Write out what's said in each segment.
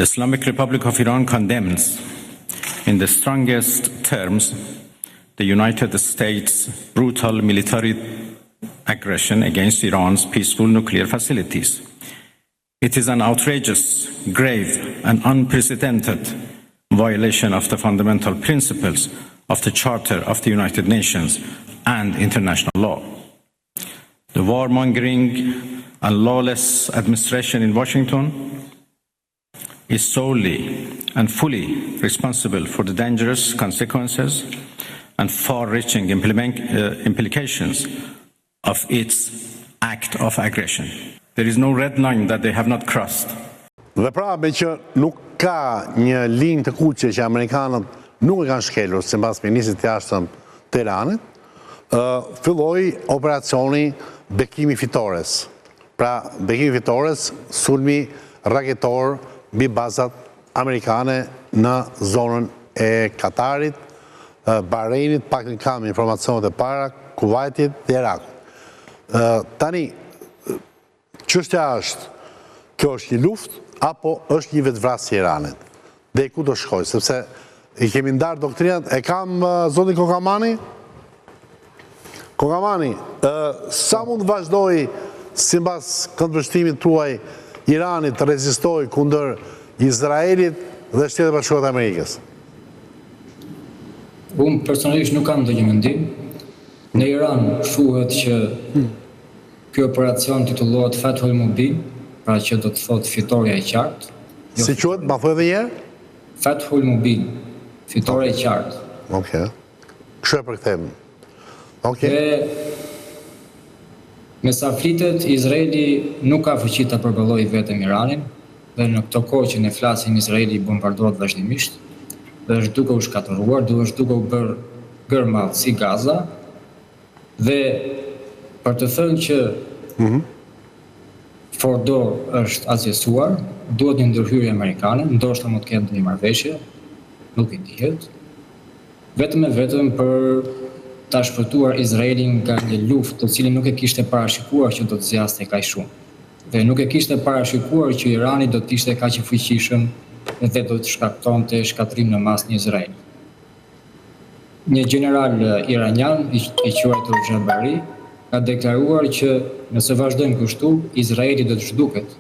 The Islamic Republic of Iran condemns in the strongest terms the United States' brutal military aggression against Iran's peaceful nuclear facilities. It is an outrageous, grave, and unprecedented violation of the fundamental principles of the Charter of the United Nations and international law. The warmongering and lawless administration in Washington is solely and fully responsible for the dangerous consequences and far-reaching implications of its act of aggression. There is no red line that they have not crossed. Dhe pra me që nuk ka një linjë të kuqe që amerikanët nuk e kanë shkelur, sipas ministrit të jashtëm të Iranit, filloi operacioni bekimi fitores. Pra, bekimi fitores, sulmi raketor mbi bazat amerikane në zonën e Katarit, Bahreinit, pak në kam informacionet e para, Kuwaitit dhe Irakut. Tani, çështja është, kjo është një luftë apo është një vetvrasje e Iranit? Dhe ku do shkojë? Sepse i kemi ndarë doktrinat, e kam zoti Kokamani? Kokamani, sa mund vazhdoj sipas këndvështrimit tuaj Irani të rezistojë kundër Izraelit dhe Shtetet Bashkuara të Amerikës? Unë personalisht nuk kam ndonjë mendim. Në Iran thuhet që ky operacion titullohet Fathul Mubin, pra që do të thotë fitoria e qartë. Si quhet, ma thuaj edhe një herë? Fathul Mubin, fitoria e qartë. Okej. Kështu e përkthejmë. Okej. Dhe me sa flitet, Izraeli nuk ka fuqi ta përballojë vetëm Iranin, dhe në këtë kohë që ne flasim, Izraeli bombardohet vazhdimisht, dhe është duke u shkatëruar, është duke u bërë gërmallë si Gaza, dhe për të thënë që Fordo është azjesuar, duhet një ndërhyrje amerikane, ndoshta mund të ketë një marrëveshje, nuk i dihet, vetëm e vetëm për ta shpëtuar Izraelin nga një luftë të cilin nuk e kishte parashikuar që do të zjaste kaq shumë. Dhe nuk e kishte parashikuar që Irani do të ishte kaq i fuqishëm dhe do të shkaktonte shkatrim në masë në Izrael. Një general iranian i quajtur Jabari ka deklaruar që nëse vazhdojmë kështu, Izraeli do të zhduket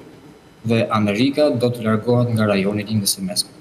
dhe Amerika do të largohet nga rajoni i Lindjes së Mesme.